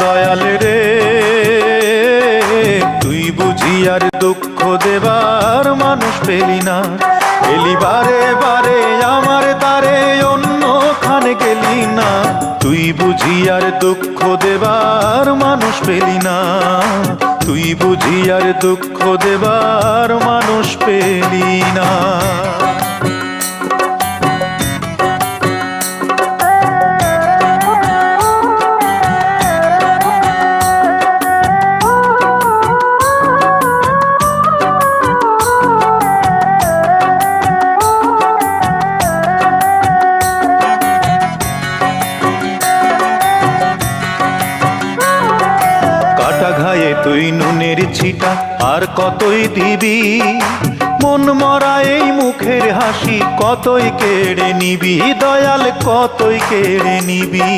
দয়াল রে তুই বুঝি আর দুঃখ দেবার মানুষ পেলি না, এলি বারে বারে আমার তারে অন্যখানে গেলি না। তুই বুঝি আর দুঃখ দেবার মানুষ পেলি না, তুই বুঝি আর দুঃখ দেবার মানুষ পেলি না। ঘায়ে তুই নুনের ছিটা আর কতই দিবি, মন মরা এই মুখের হাসি কতই কেড়ে নিবি, দয়াল কতই কেড়ে নিবি।